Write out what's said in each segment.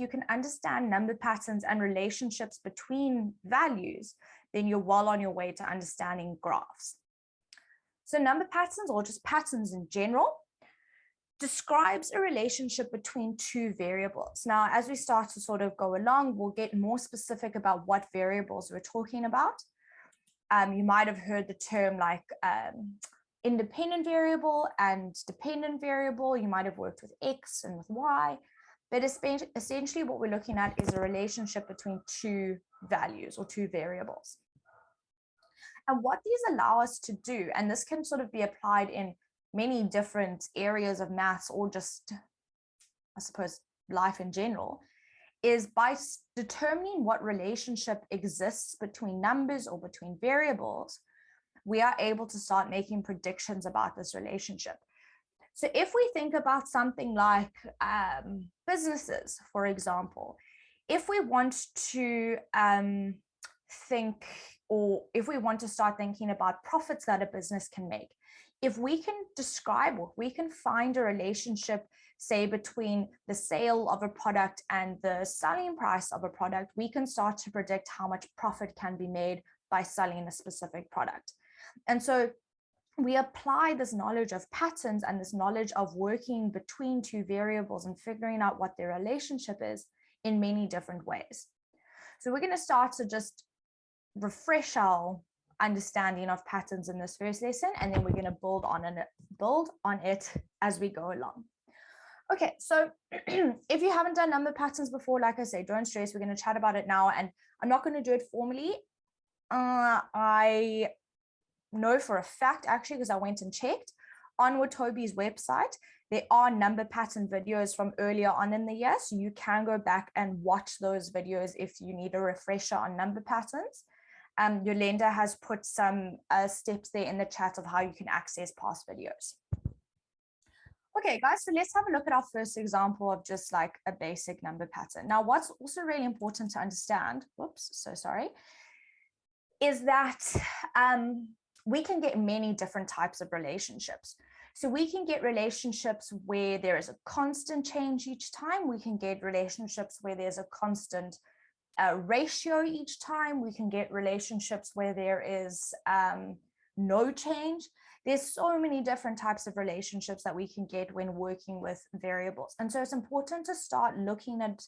you can understand number patterns and relationships between values, then you're well on your way to understanding graphs. So number patterns, or just patterns in general, describes a relationship between two variables. Now, as we start to sort of go along, we'll get more specific about what variables we're talking about. You might have heard the term like independent variable and dependent variable. You might have worked with X and with Y, but essentially what we're looking at is a relationship between two values or two variables. And what these allow us to do, and this can sort of be applied in many different areas of maths or just, I suppose, life in general, is by determining what relationship exists between numbers or between variables, we are able to start making predictions about this relationship. So if we think about something like businesses, for example, if we want to think, or if we want to start thinking about profits that a business can make, if we can describe, or we can find a relationship, say between the sale of a product and the selling price of a product, we can start to predict how much profit can be made by selling a specific product. And so we apply this knowledge of patterns and this knowledge of working between two variables and figuring out what their relationship is in many different ways. So we're going to start to just refresh our understanding of patterns in this first lesson, and then we're going to build on it as we go along. Okay, so if you haven't done number patterns before, like I say, don't stress, we're going to chat about it now, and I'm not going to do it formally. I know for a fact, actually, because I went and checked on Watobe's website, there are number pattern videos from earlier on in the year, so you can go back and watch those videos if you need a refresher on number patterns. Yolanda has put some steps there in the chat of how you can access past videos. Okay, guys, so let's have a look at our first example of just like a basic number pattern. Now, what's also really important to understand, whoops, so sorry, is that we can get many different types of relationships. So we can get relationships where there is a constant change each time. We can get relationships where there's a constant ratio each time. We can get relationships where there is no change. There's so many different types of relationships that we can get when working with variables. And so it's important to start looking at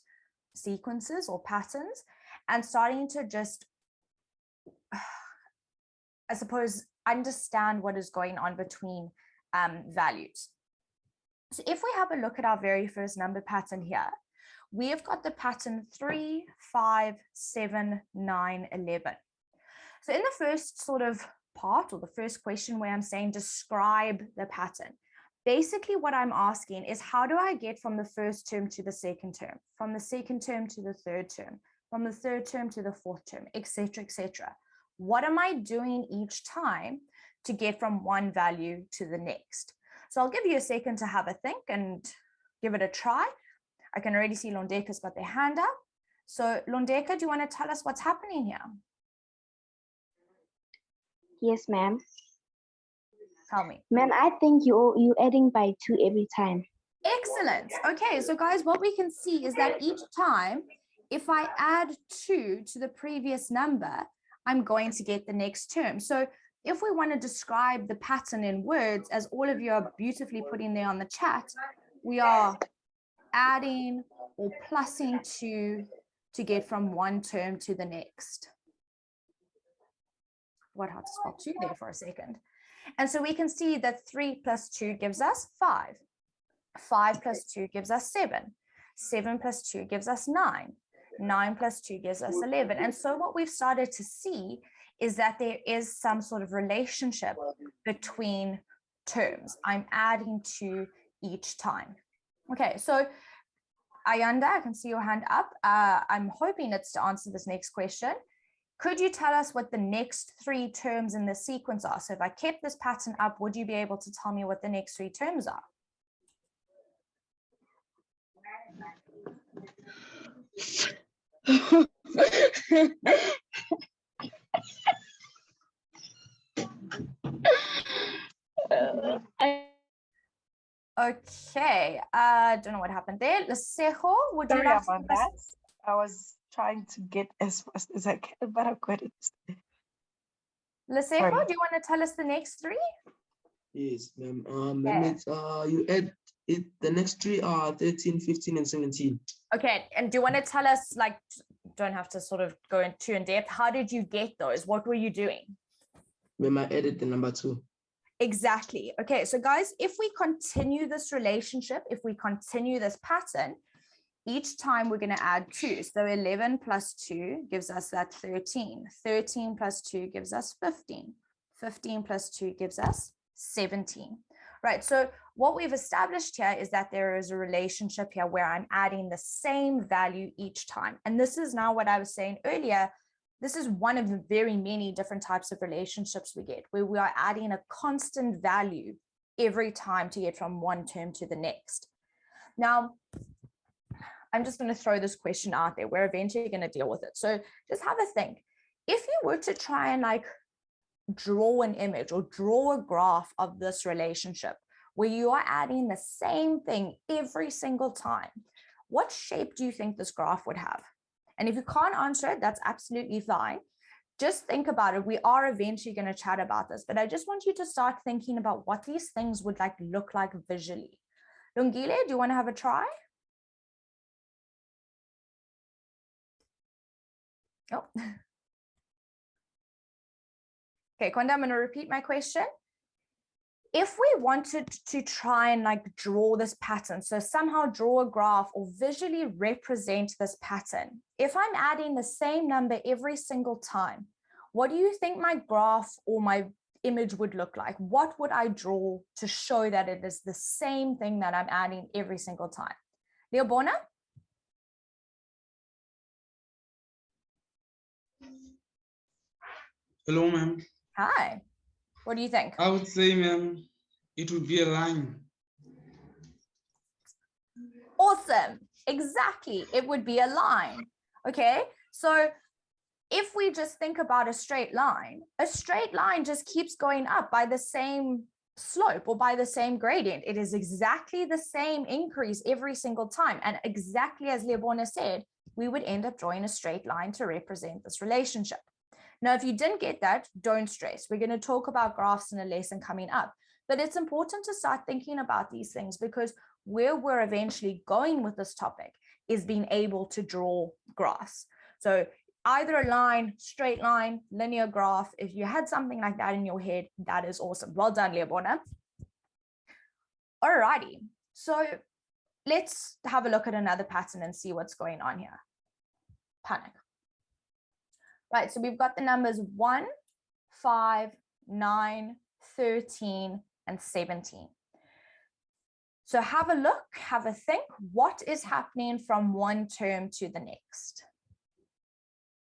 sequences or patterns and starting to just, I suppose, understand what is going on between values. So if we have a look at our very first number pattern here, we have got the pattern 3, 5, 7, 9, 11. So in the first sort of part, or the first question where I'm saying describe the pattern, basically what I'm asking is, how do I get from the first term to the second term, from the second term to the third term, from the third term to the fourth term, etc., etc. What am I doing each time to get from one value to the next? So I'll give you a second to have a think and give it a try. I can already see Londeka's got their hand up. So Londeka, do you want to tell us what's happening here? Yes, ma'am. Tell me. Ma'am, I think you adding by 2 every time. Excellent. Okay, so guys, what we can see is that each time, if I add 2 to the previous number, I'm going to get the next term. So if we want to describe the pattern in words, as all of you are beautifully putting there on the chat, we are adding or plussing 2 to get from one term to the next. What had to spell 2 there for a second. And so we can see that 3 plus 2 gives us 5. 5 plus 2 gives us 7. 7 plus 2 gives us 9. 9 plus 2 gives us 11. And so what we've started to see is that there is some sort of relationship between terms. I'm adding 2 each time. Okay, so Ayanda, I can see your hand up. I'm hoping it's to answer this next question. Could you tell us what the next 3 terms in the sequence are? So if I kept this pattern up, would you be able to tell me what the next 3 terms are? Okay, I don't know what happened there. Lesejo, would you Sorry like about to that. I was trying to get as fast as I can, but I couldn't. Lesejo, Sorry. do you want to tell us the next three? Yes, ma'am. Okay. Let's you add it. The next three are 13, 15, and 17. Okay, and do you want to tell us, like, don't have to sort of go into in depth, how did you get those? What were you doing? Ma'am, I added the number 2. Exactly. Okay, so guys, if we continue this relationship, if we continue this pattern, each time we're going to add 2. So 11 plus 2 gives us that 13. 13 plus 2 gives us 15. 15 plus 2 gives us 17. Right, so what we've established here is that there is a relationship here where I'm adding the same value each time. And this is now what I was saying earlier. This is one of the very many different types of relationships we get, where we are adding a constant value every time to get from one term to the next. Now, I'm just going to throw this question out there. We're eventually going to deal with it. So just have a think. If you were to try and like draw an image or draw a graph of this relationship where you are adding the same thing every single time, what shape do you think this graph would have? And if you can't answer it, that's absolutely fine. Just think about it. We are eventually going to chat about this, but I just want you to start thinking about what these things would like look like visually. Lungile, do you want to have a try? Oh. Okay, Konda, I'm going to repeat my question. If we wanted to try and like draw this pattern, so somehow draw a graph or visually represent this pattern, if I'm adding the same number every single time, what do you think my graph or my image would look like? What would I draw to show that it is the same thing that I'm adding every single time? Leobona? Hello, ma'am. Hi. What do you think? I would say, ma'am, it would be a line. Awesome. Exactly. It would be a line. Okay. So if we just think about a straight line just keeps going up by the same slope or by the same gradient. It is exactly the same increase every single time. And exactly as Leobona said, we would end up drawing a straight line to represent this relationship. Now, if you didn't get that, don't stress. We're going to talk about graphs in a lesson coming up, but it's important to start thinking about these things because where we're eventually going with this topic is being able to draw graphs. So either a line, straight line, linear graph, if you had something like that in your head, that is awesome. Well done, Leobona. All righty. So let's have a look at another pattern and see what's going on here. Panic. Right, so we've got the numbers 1, 5, 9, 13, and 17. So have a look, have a think. What is happening from one term to the next?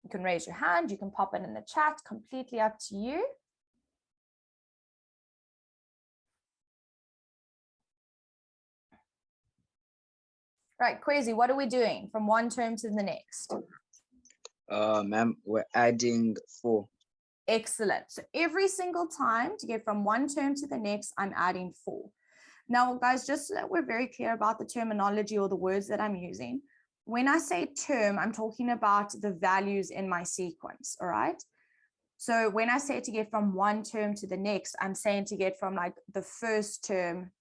You can raise your hand, you can pop it in the chat, completely up to you. Right, Kwezi, what are we doing from one term to the next? Ma'am, we're adding 4. Excellent. So every single time to get from one term to the next, I'm adding 4. Now, guys, just so that we're very clear about the terminology or the words that I'm using, when I say term, I'm talking about the values in my sequence, all right? So when I say to get from one term to the next, I'm saying to get from like the first term,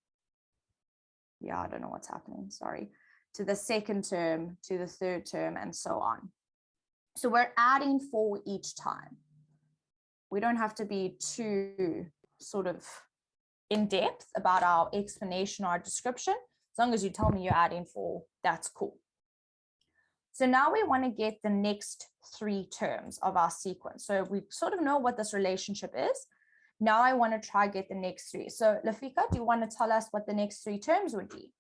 yeah, I don't know what's happening, sorry, to the second term, to the third term, and so on. So we're adding 4 each time. We don't have to be too sort of in depth about our explanation or our description. As long as you tell me you're adding 4, that's cool. So now we want to get the next 3 terms of our sequence. So we sort of know what this relationship is. Now I want to try get the next 3. So Lafika, do you want to tell us what the next 3 terms would be?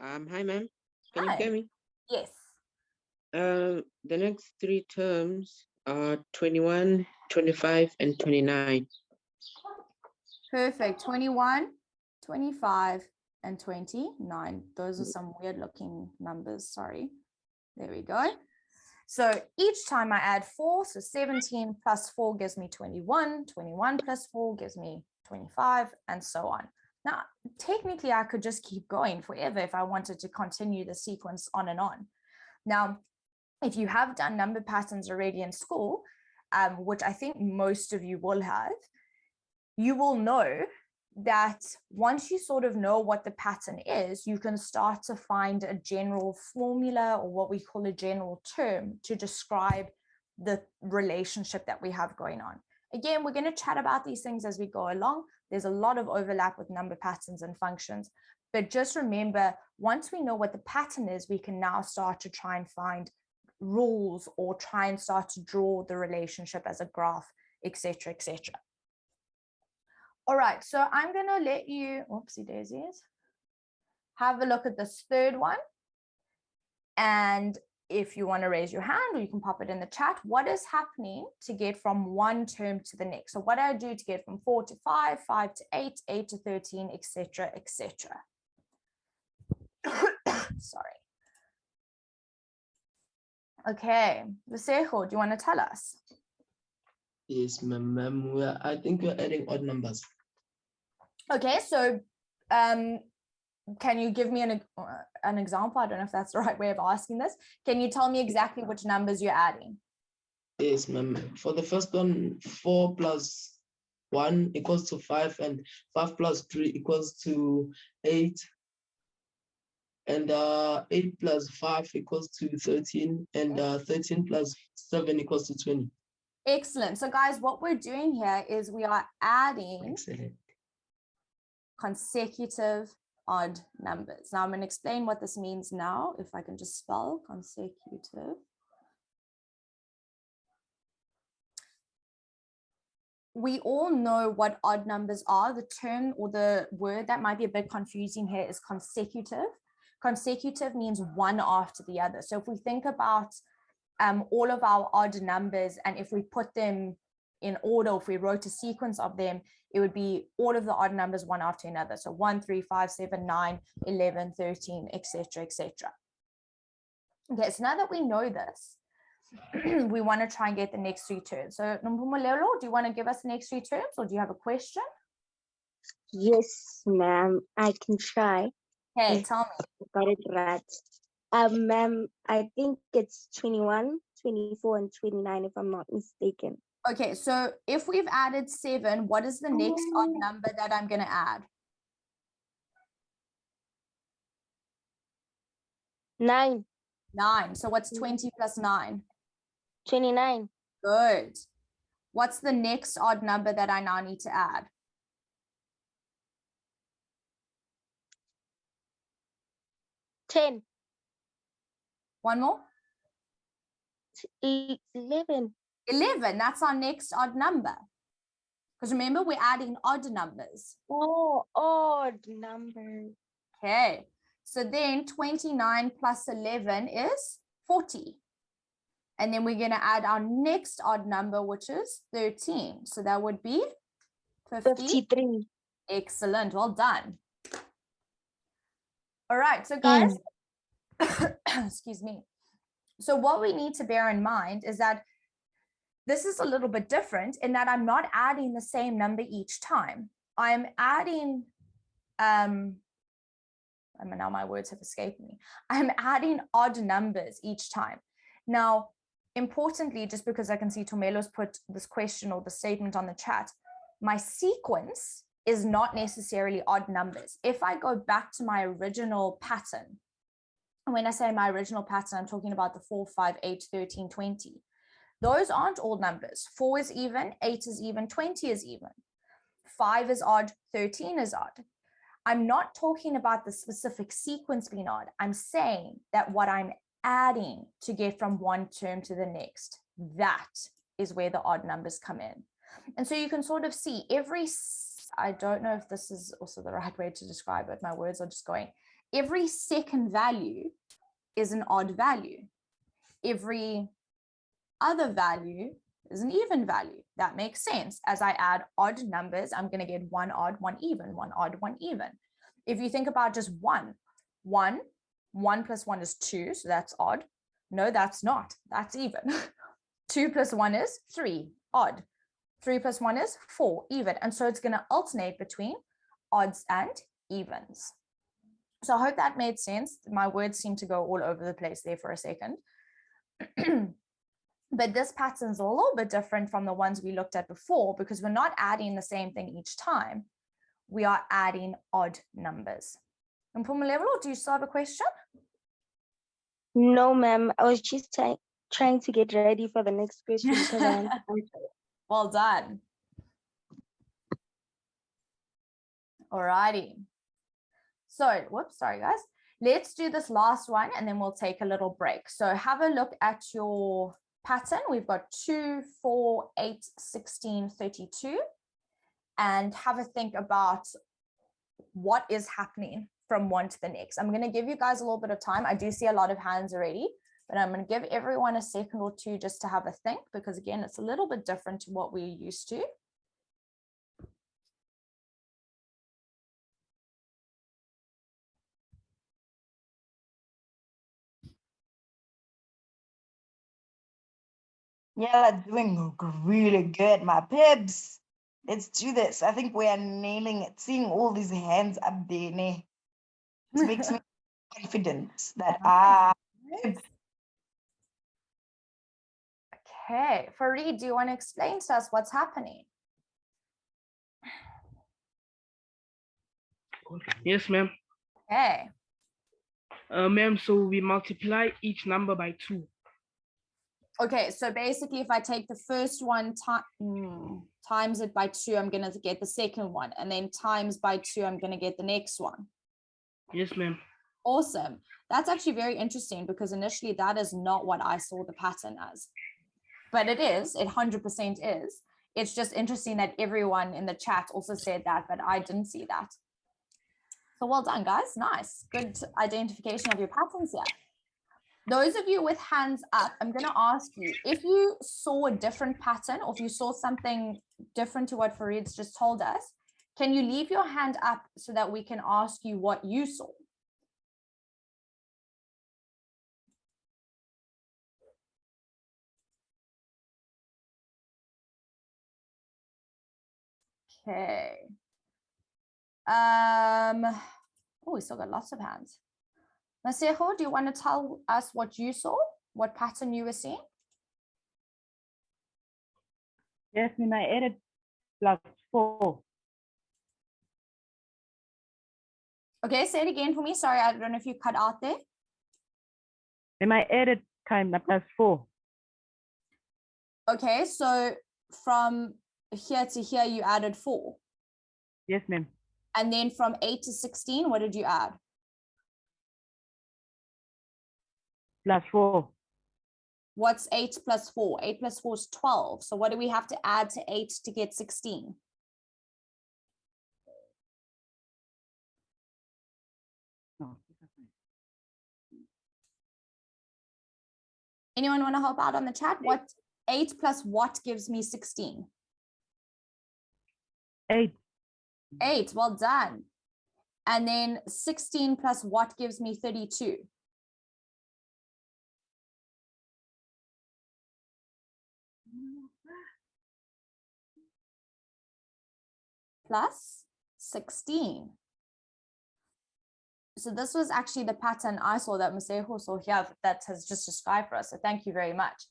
Hi, ma'am. Can Hi. you hear me? Yes. The next 3 terms are 21, 25, and 29. Perfect. 21, 25, and 29. Those are some weird looking numbers. Sorry. There we go. So each time I add 4, so 17 plus 4 gives me 21, 21 plus 4 gives me 25, and so on. Now, technically, I could just keep going forever if I wanted to continue the sequence on and on. Now, if you have done number patterns already in school, which I think most of you will have, you will know that once you sort of know what the pattern is, you can start to find a general formula, or what we call a general term, to describe the relationship that we have going on. Again, we're going to chat about these things as we go along. There's a lot of overlap with number patterns and functions, but just remember, once we know what the pattern is, we can now start to try and find rules, or try and start to draw the relationship as a graph, etc., etc. All right, so I'm going to let you, oopsie daisies, have a look at this third one. And if you want to raise your hand, or you can pop it in the chat, what is happening to get from one term to the next? So what do I do to get from 4 to 5, 5 to 8, 8 to 13, etc., etc.? Sorry. Okay, Visejo, do you want to tell us? Yes, ma'am. I think we're adding odd numbers. Okay, so can you give me an example? I don't know if that's the right way of asking this. Can you tell me exactly which numbers you're adding? Yes, ma'am. For the first one, 4 plus 1 equals to 5, and 5 plus 3 equals to 8. And 8 plus 5 equals to 13, and 13 plus 7 equals to 20. Excellent. So guys, what we're doing here is we are adding Excellent. consecutive odd numbers. Now I'm going to explain what this means now, if I can just spell consecutive. We all know what odd numbers are. The term or the word that might be a bit confusing here is consecutive. Consecutive means one after the other. So if we think about all of our odd numbers, and if we put them in order, if we wrote a sequence of them, it would be all of the odd numbers one after another. So 1, 3, 5, 7, 9, 11, 13, etc., etc. Okay, so now that we know this, we want to try and get the next 3 terms. So Nompumelelo, do you want to give us the next 3 terms, or do you have a question? Yes, ma'am. I can try. Hey, tell me. Got it right. Ma'am, I think it's 21, 24, and 29, if I'm not mistaken. Okay, so if we've added 7, what is the next odd number that I'm going to add? 9. 9. So what's 20 plus 9? 29. Good. What's the next odd number that I now need to add? 10. One more? 11. 11. That's our next odd number. Because remember, we're adding odd numbers. Oh, odd number. Okay. So then 29 plus 11 is 40. And then we're going to add our next odd number, which is 13. So that would be 53. Excellent. Well done. All right. So guys, excuse me. So what we need to bear in mind is that this is a little bit different in that I'm not adding the same number each time. I'm adding, I mean, now my words have escaped me. I'm adding odd numbers each time. Now, importantly, just because I can see Tomelo's put this question or the statement on the chat, my sequence is not necessarily odd numbers. If I go back to my original pattern, and when I say my original pattern, I'm talking about the 4, 5, 8, 13, 20. Those aren't all numbers. 4 is even, 8 is even, 20 is even. 5 is odd, 13 is odd. I'm not talking about the specific sequence being odd. I'm saying that what I'm adding to get from one term to the next, that is where the odd numbers come in. And so you can sort of see I don't know if this is also the right way to describe it. My words are just going. Every second value is an odd value. Every other value is an even value. That makes sense. As I add odd numbers, I'm going to get one odd, one even, one odd, one even. If you think about just 1 plus 1 is 2, so that's odd. No, that's not. That's even. 2 plus 1 is 3, odd. 3 plus 1 is 4, even. And so it's going to alternate between odds and evens. So I hope that made sense. My words seem to go all over the place there for a second. But this pattern is a little bit different from the ones we looked at before because we're not adding the same thing each time. We are adding odd numbers. And Level, do you still have a question? No, ma'am. I was just trying to get ready for the next question because I want to answer it. Well done. Alrighty. So, whoops, sorry guys. Let's do this last one and then we'll take a little break. So have a look at your pattern. We've got 2, 4, 8, 16, 32. And have a think about what is happening from one to the next. I'm going to give you guys a little bit of time. I do see a lot of hands already, but I'm going to give everyone a second or two just to have a think, because again, it's a little bit different to what we're used to. Yeah, doing really good, my pibs. Let's do this. I think we are nailing it. Seeing all these hands up there, it makes me confident that Okay, Fareed, do you want to explain to us what's happening? Yes, ma'am. Okay. Ma'am, so we multiply each number by 2. Okay, so basically if I take the first one times it by 2, I'm going to get the second one, and then times by 2, I'm going to get the next one. Yes, ma'am. Awesome. That's actually very interesting because initially that is not what I saw the pattern as. But it is, it 100% is. It's just interesting that everyone in the chat also said that, but I didn't see that. So well done, guys. Nice. Good identification of your patterns here. Those of you with hands up, I'm going to ask you, if you saw a different pattern or if you saw something different to what Fareed's just told us, can you leave your hand up so that we can ask you what you saw? Okay. Oh, we still got lots of hands. Masejo, do you want to tell us what you saw, what pattern you were seeing? Yes, ma'am, I added +4. Okay, say it again for me. Sorry, I don't know if you cut out there. Then I added time +4. Okay, so from here to here, you added 4. Yes, ma'am. And then from 8 to 16, what did you add? +4. What's 8 plus 4? 8 plus 4 is 12. So what do we have to add to 8 to get 16? No. Anyone want to help out on the chat? What 8 plus what gives me 16? 8. 8, well done. And then 16 plus what gives me 32? Plus 16. So this was actually the pattern I saw that Masejo saw here that has just described for us. So thank you very much.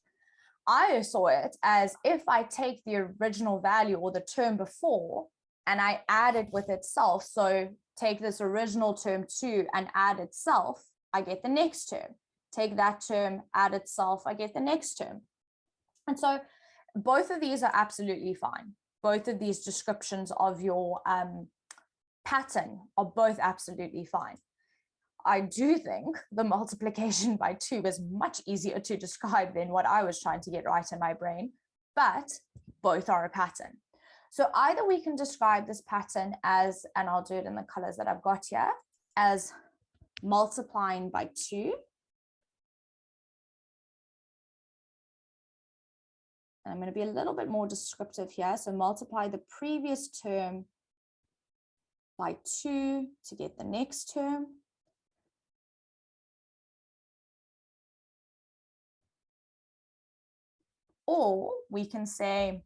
I saw it as if I take the original value or the term before and I add it with itself. So take this original term 2 and add itself, I get the next term. Take that term, add itself, I get the next term. And so both of these are absolutely fine. Both of these descriptions of your pattern are both absolutely fine. I do think the multiplication by 2 is much easier to describe than what I was trying to get right in my brain, but both are a pattern. So either we can describe this pattern as, and I'll do it in the colors that I've got here, as multiplying by 2. I'm going to be a little bit more descriptive here. So multiply the previous term by 2 to get the next term. Or we can say,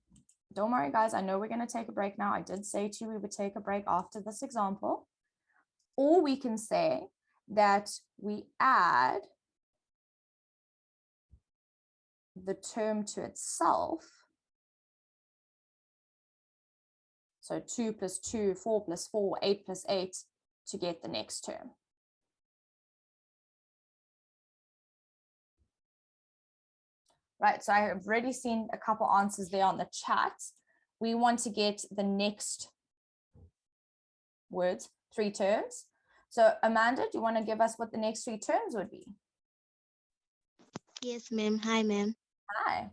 don't worry, guys, I know we're going to take a break now. I did say to you we would take a break after this example. Or we can say that we add the term to itself. So 2 plus 2, 4 plus 4, 8 plus 8 to get the next term. Right, so I have already seen a couple answers there on the chat. We want to get the next words, 3 terms. So Amanda, do you want to give us what the next 3 terms would be? Yes, ma'am. Hi, ma'am. Hi.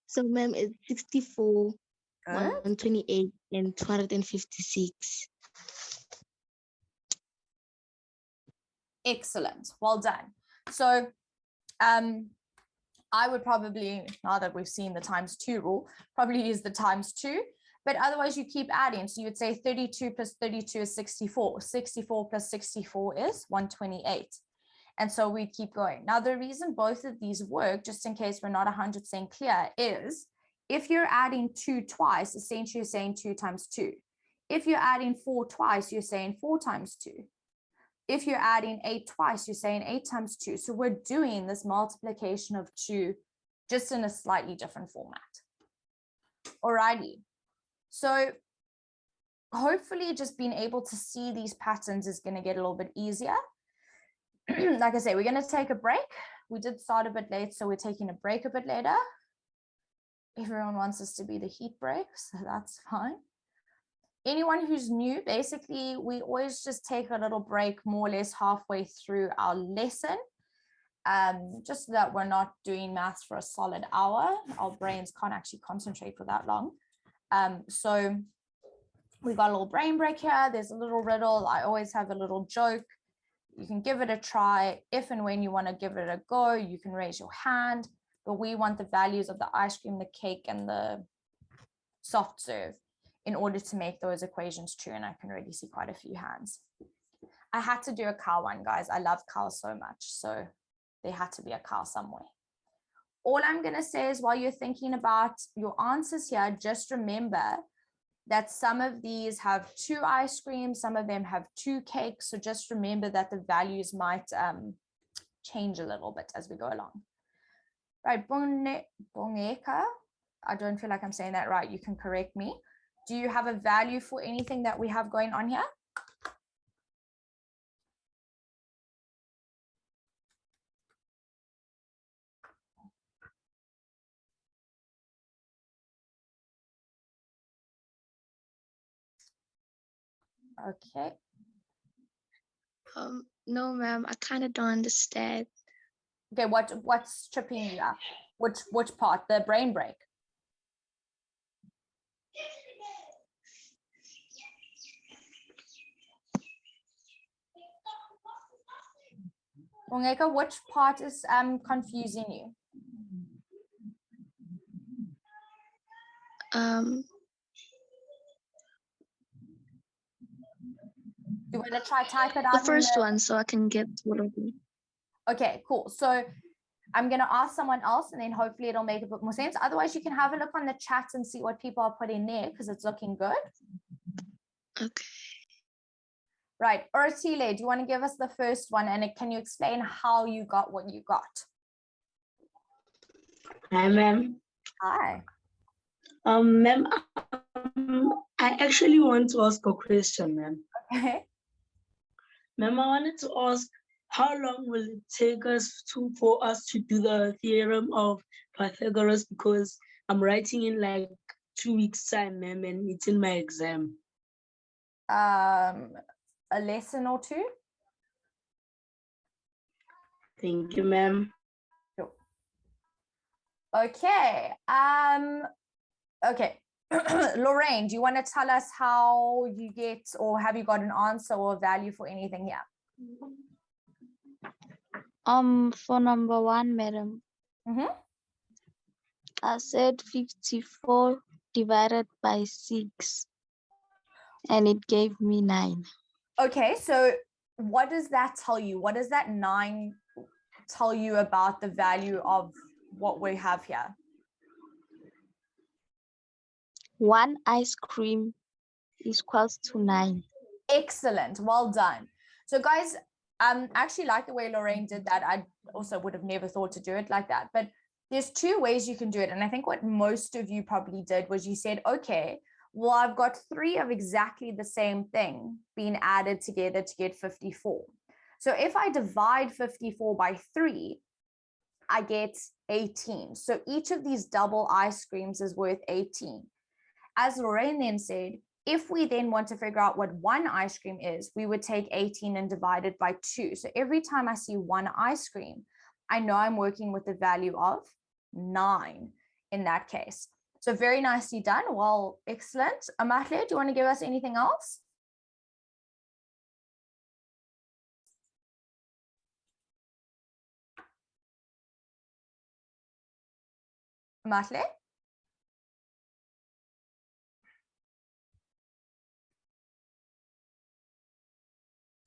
So, ma'am, it's 64, Good. 128, and 256. Excellent. Well done. So I would probably, now that we've seen the ×2 rule, probably use the ×2, but otherwise you keep adding. So you would say 32 plus 32 is 64. 64 plus 64 is 128. And so we keep going. Now, the reason both of these work, just in case we're not 100% clear, is if you're adding 2 twice, essentially you're saying 2 times 2. If you're adding 4 twice, you're saying 4 times 2. If you're adding 8 twice, you're saying 8 times 2. So we're doing this multiplication of 2 just in a slightly different format. Alrighty. So hopefully just being able to see these patterns is going to get a little bit easier. Like I say, we're going to take a break. We did start a bit late, so we're taking a break a bit later. Everyone wants us to be the heat break, so that's fine. Anyone who's new, basically, we always just take a little break more or less halfway through our lesson, just so that we're not doing maths for a solid hour. Our brains can't actually concentrate for that long. So we've got a little brain break here. There's a little riddle. I always have a little joke. You can give it a try. If and when you want to give it a go, you can raise your hand, but we want the values of the ice cream, the cake, and the soft serve in order to make those equations true. And I can already see quite a few hands. I had to do a cow one, guys. I love cows so much. So there had to be a cow somewhere. All I'm going to say is while you're thinking about your answers here, just remember that some of these have 2 ice creams, some of them have 2 cakes. So just remember that the values might change a little bit as we go along. Right, Bongeka, I don't feel like I'm saying that right. You can correct me. Do you have a value for anything that we have going on here? Okay. No, ma'am, I kind of don't understand. Okay, what's tripping you up? Which part? The brain break? Bongeka, which part is confusing you? You want to try type it out? The first one, so I can get what of it. Okay, cool. So I'm going to ask someone else and then hopefully it'll make a bit more sense. Otherwise, you can have a look on the chat and see what people are putting there because it's looking good. Okay. Right. Ortile, do you want to give us the first one and can you explain how you got what you got? Hi, ma'am. Hi. Ma'am, I actually want to ask a question, ma'am. Okay. Ma'am, I wanted to ask, how long will it take us for us to do the theorem of Pythagoras? Because I'm writing in like 2 weeks' time, ma'am, and it's in my exam. A lesson or 2? Thank you, ma'am. Sure. Okay. Okay. Lorraine, do you want to tell us how you get, or have you got an answer or a value for anything here? For number 1, madam. I said 54 divided by 6, and it gave me 9. Okay, so what does that tell you? What does that 9 tell you about the value of what we have here? 1 ice cream equals to 9. Excellent. Well done. So guys, I actually like the way Lorraine did that. I also would have never thought to do it like that. But there's two ways you can do it. And I think what most of you probably did was you said, okay, well, I've got 3 of exactly the same thing being added together to get 54. So if I divide 54 by 3, I get 18. So each of these double ice creams is worth 18. As Lorraine then said, if we then want to figure out what 1 ice cream is, we would take 18 and divide it by 2. So every time I see 1 ice cream, I know I'm working with the value of 9 in that case. So very nicely done. Well, excellent. Amahle, do you want to give us anything else? Amahle?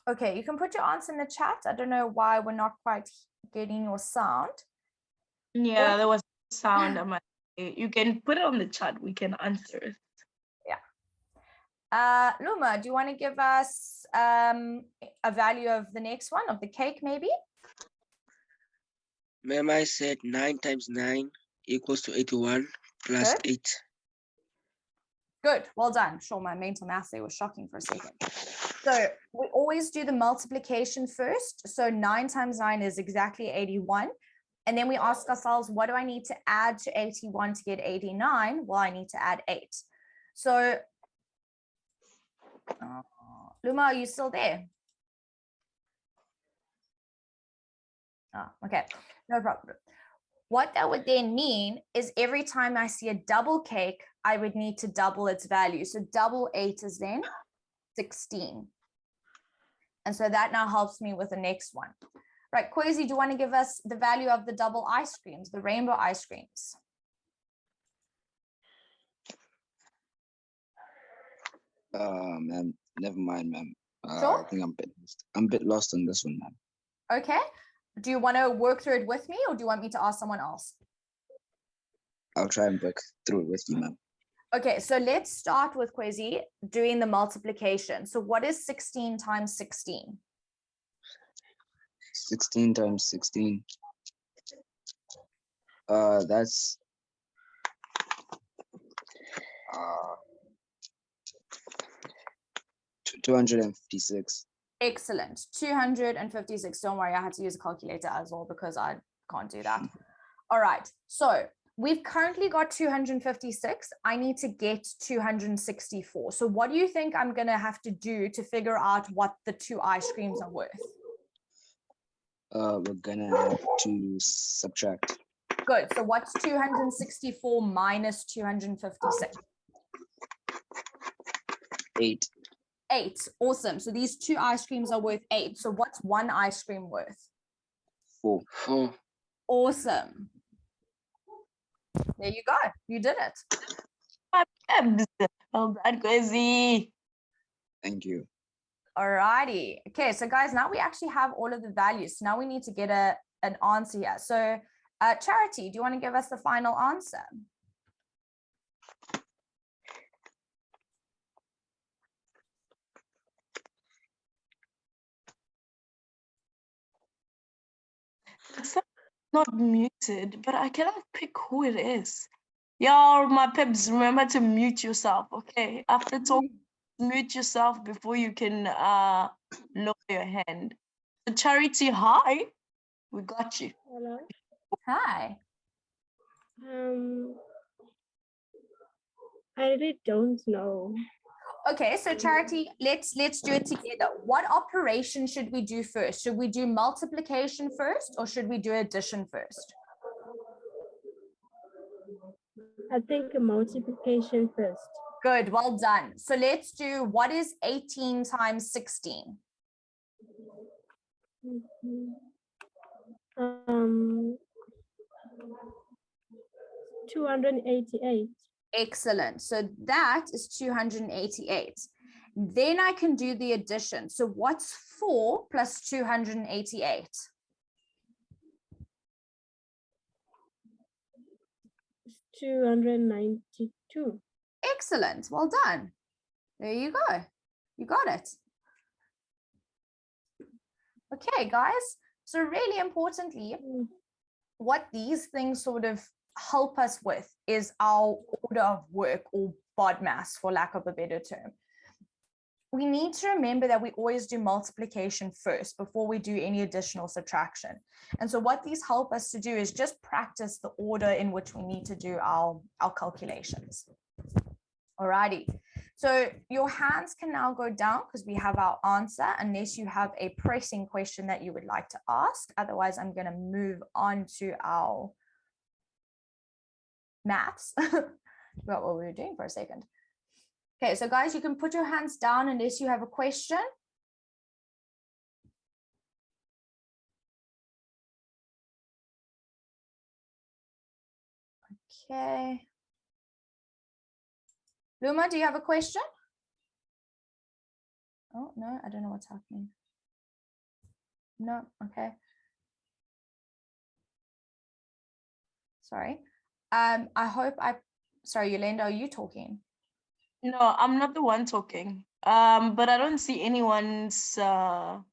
Okay, you can put your answer in the chat. I don't know why we're not quite getting your sound. Yeah, there was sound. You can put it on the chat. We can answer it. Yeah. Luma, do you want to give us a value of the next one, of the cake maybe? Ma'am, I said 9 times 9 equals to 81 plus Good. 8. Good, well done. Sure, my mental math there was shocking for a second. So we always do the multiplication first. So 9 times 9 is exactly 81. And then we ask ourselves, what do I need to add to 81 to get 89? Well, I need to add 8. So, Luma, are you still there? Oh, okay, no problem. What that would then mean is every time I see a double cake, I would need to double its value. So double 8 is then 16. And so that now helps me with the next one. Right, Kwesi, do you want to give us the value of the double ice creams, the rainbow ice creams? Ma'am, never mind, ma'am. Sure. I think I'm a bit lost on this one, ma'am. Okay. Do you want to work through it with me, or do you want me to ask someone else? I'll try and work through it with you, ma'am. Okay, so let's start with Kwesi doing the multiplication. So what is 16 times 16? 16 times 16. That's 256. Excellent. 256. Don't worry, I had to use a calculator as well because I can't do that. All right. So we've currently got 256. I need to get 264. So what do you think I'm going to have to do to figure out what the 2 ice creams are worth? We're gonna have to subtract. Good. So what's 264 minus 256? 8. 8. Awesome. So these 2 ice creams are worth 8. So what's 1 ice cream worth? 4. Awesome. There you go. You did it. Well done, Kwesi. Thank you. Alrighty. Okay, so guys, now we actually have all of the values. Now we need to get an answer here. So Charity, do you want to give us the final answer? It's not muted, but I cannot pick who it is. Y'all, my peeps, remember to mute yourself, okay? After talking, mute yourself before you can lower your hand. So Charity, hi. We got you. Hello. Hi. I really don't know. Okay, so Charity, let's do it together. What operation should we do first? Should we do multiplication first, or should we do addition first? I think a multiplication first. Good, well done. So let's do, what is 18 times 16? 288. Excellent. So that is 288. Then I can do the addition. So what's 4 plus 288? 292. Excellent. Well done. There you go. You got it. Okay, guys. So really importantly, what these things sort of help us with is our order of work, or BODMAS for lack of a better term. We need to remember that we always do multiplication first before we do any additional subtraction. And so what these help us to do is just practice the order in which we need to do our calculations. Alrighty, so your hands can now go down because we have our answer, unless you have a pressing question that you would like to ask. Otherwise, I'm going to move on to our maths. Forgot what we were doing for a second. Okay, so guys, you can put your hands down unless you have a question. Okay. Luma, do you have a question? Oh, no, I don't know what's happening. No, okay. Sorry. Sorry, Yolanda, are you talking? No, I'm not the one talking. But I don't see anyone's. No,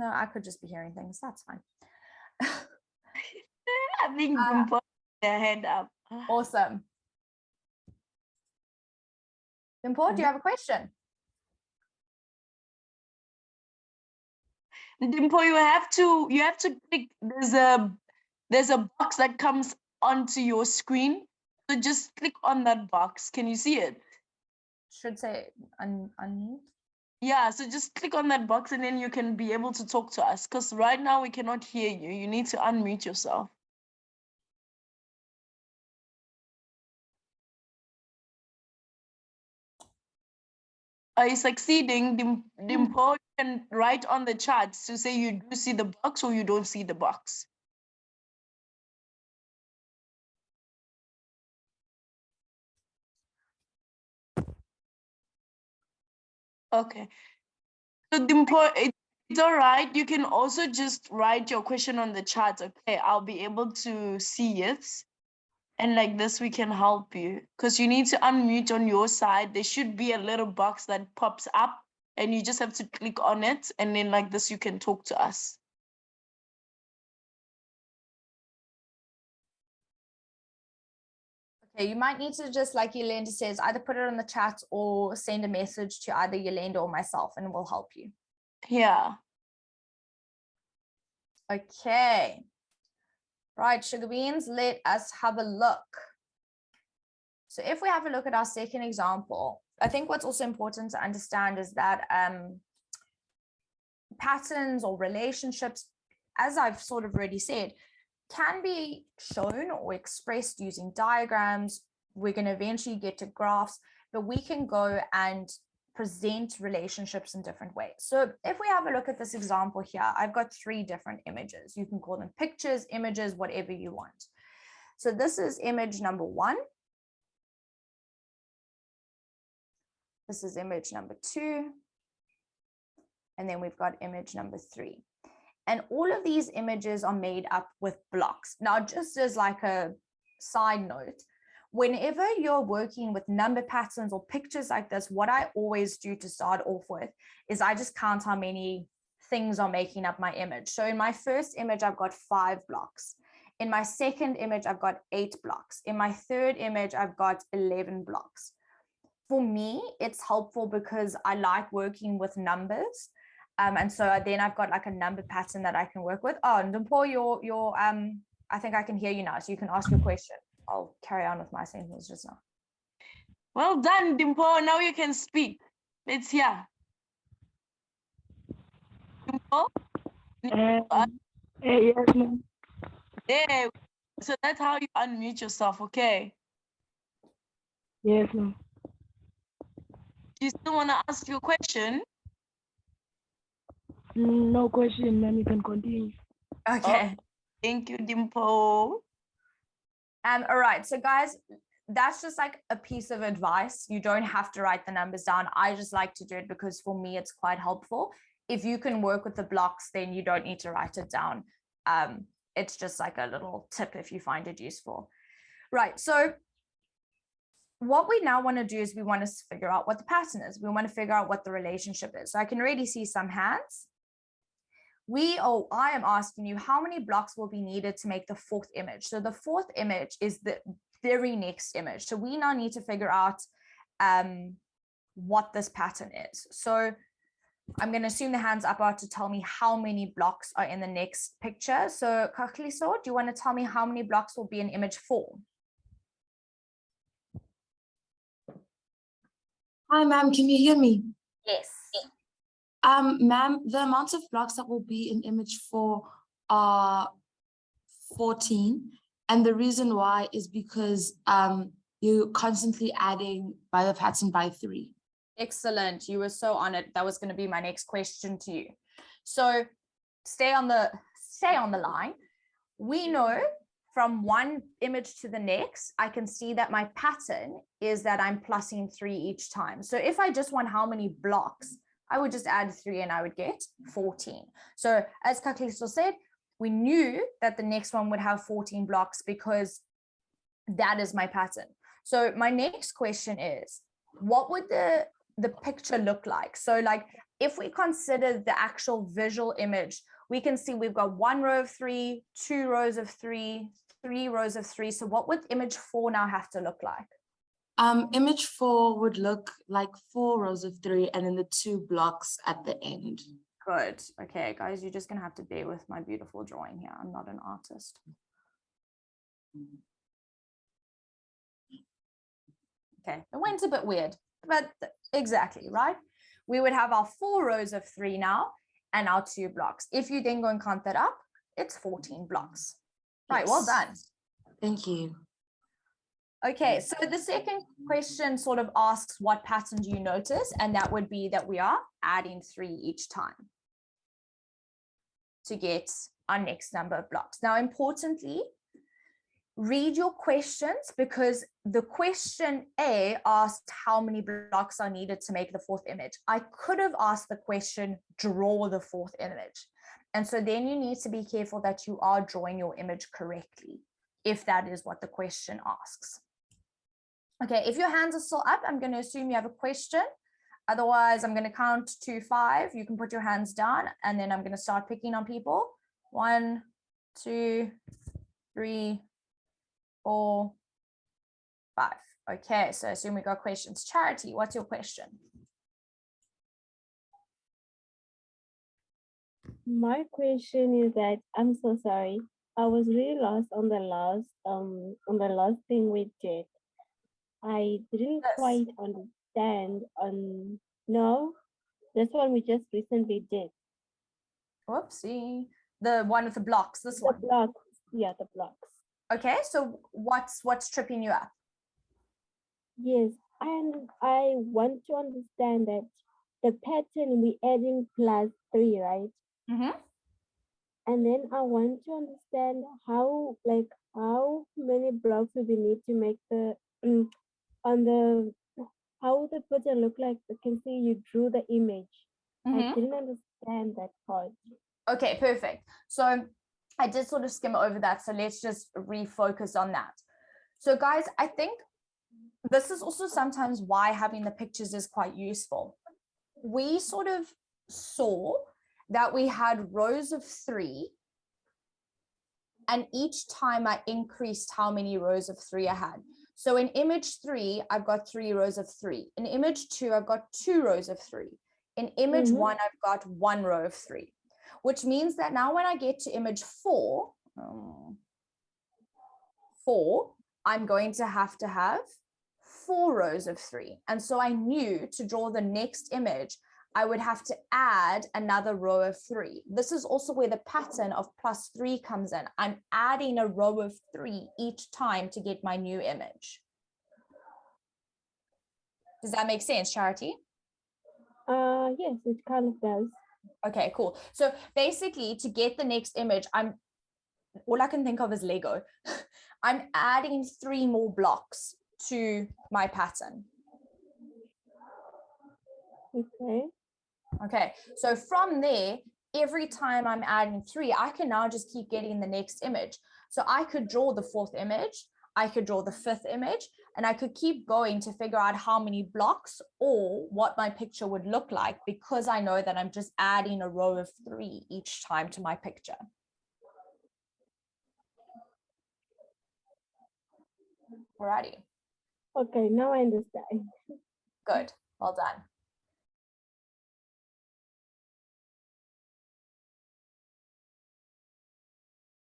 I could just be hearing things. That's fine. I think put their hand up. Awesome. Dimple, do you have a question? Dimple, you have to click. There's a box that comes onto your screen. So just click on that box. Can you see it? Should say unmute. Yeah, so just click on that box and then you can be able to talk to us. Because right now we cannot hear you. You need to unmute yourself. Are you succeeding, Dimple? You can write on the charts to say you do see the box or you don't see the box. Okay. So Dimple, it's all right. You can also just write your question on the chat. Okay, I'll be able to see it. And like this, we can help you because you need to unmute on your side. There should be a little box that pops up and you just have to click on it. And then like this, you can talk to us. Okay, you might need to just, like Yolanda says, either put it on the chat or send a message to either Yolanda or myself and we'll help you. Yeah. Okay. Right, sugar beans, let us have a look. So if we have a look at our second example, I think what's also important to understand is that patterns or relationships, as I've sort of already said, can be shown or expressed using diagrams. We're going to eventually get to graphs, but we can go and present relationships in different ways. So if we have a look at this example here, I've got 3 different images. You can call them pictures, images, whatever you want. So this is image number 1. This is image number 2. And then we've got image number 3. And all of these images are made up with blocks. Now, just as like a side note, whenever you're working with number patterns or pictures like this, what I always do to start off with is I just count how many things are making up my image. So in my first image, I've got 5 blocks. In my second image, I've got 8 blocks. In my third image, I've got 11 blocks. For me, it's helpful because I like working with numbers. And so then I've got like a number pattern that I can work with. Oh, and Dimple, I think I can hear you now, so you can ask your question. I'll carry on with my sentence just now. Well done, Dimple. Now you can speak. Let's hear. Dimple? Yes, ma'am. Yeah. So that's how you unmute yourself, okay? Yes, ma'am. Do you still want to ask your question? No question, ma'am. You can continue. Okay. Oh, thank you, Dimple. All right. So guys, that's just like a piece of advice. You don't have to write the numbers down. I just like to do it because for me, it's quite helpful. If you can work with the blocks, then you don't need to write it down. it's just like a little tip if you find it useful. Right, so what we now want to do is we want to figure out what the pattern is. We want to figure out what the relationship is. So I can already see some hands. I am asking you how many blocks will be needed to make the fourth image. So the fourth image is the very next image. So we now need to figure out what this pattern is. So I'm going to assume the hands up are to tell me how many blocks are in the next picture. So Kakliso, do you want to tell me how many blocks will be in image 4? Hi, ma'am. Can you hear me? Yes. Ma'am, the amount of blocks that will be in image 4 are 14. And the reason why is because you're constantly adding by the pattern by 3. Excellent. You were so on it. That was going to be my next question to you. So stay on the line. We know from one image to the next, I can see that my pattern is that I'm plussing 3 each time. So if I just want how many blocks, I would just add 3 and I would get 14. So as Kakliso said, we knew that the next one would have 14 blocks because that is my pattern. So my next question is, what would the picture look like? So like if we consider the actual visual image, we can see we've got 1 row of 3, 2 rows of 3, 3 rows of 3. So what would image 4 now have to look like? Image 4 would look like 4 rows of 3 and then the 2 blocks at the end. Good. Okay, guys, you're just going to have to bear with my beautiful drawing here. I'm not an artist. Okay, it went a bit weird, but exactly, right? We would have our 4 rows of 3 now and our 2 blocks. If you then go and count that up, it's 14 blocks. Right, well done. Thank you. Okay, so the second question sort of asks what pattern do you notice? And that would be that we are adding 3 each time to get our next number of blocks. Now, importantly, read your questions because the question A asked how many blocks are needed to make the fourth image. I could have asked the question, draw the fourth image. And so then you need to be careful that you are drawing your image correctly, if that is what the question asks. Okay, if your hands are still up, I'm going to assume you have a question. Otherwise, I'm going to count to 5. You can put your hands down and then I'm going to start picking on people. 1, 2, 3, 4, 5. Okay, so I assume we got questions. Charity, what's your question? My question is that I'm so sorry. I was really lost on the last thing we did. I didn't quite understand no, this one we just recently did. Whoopsie. The one with the blocks, this one. The blocks, yeah, the blocks. Okay, so what's tripping you up? Yes, and I want to understand that the pattern we adding +3, right? Mm-hmm. And then I want to understand how many blocks do we need to make the how the pattern look like. I can see you drew the image. Mm-hmm. I didn't understand that part. Okay, perfect. So I did sort of skim over that. So let's just refocus on that. So guys, I think this is also sometimes why having the pictures is quite useful. We sort of saw that we had rows of 3. And each time I increased how many rows of 3 I had. So in image 3, I've got 3 rows of 3. In image 2, I've got 2 rows of 3. In image 1, I've got 1 row of 3, which means that now when I get to image 4, I'm going to have 4 rows of 3. And so I knew to draw the next image, I would have to add another row of 3. This is also where the pattern of +3 comes in. I'm adding a row of 3 each time to get my new image. Does that make sense, Charity? Yes, it kind of does. Okay, cool. So basically to get the next image, all I can think of is Lego. I'm adding 3 more blocks to my pattern. Okay. Okay, so from there, every time I'm adding 3, I can now just keep getting the next image. So I could draw the 4th image, I could draw the 5th image, and I could keep going to figure out how many blocks or what my picture would look like, because I know that I'm just adding a row of 3 each time to my picture. Alrighty. Okay, now I understand. Good. Well done.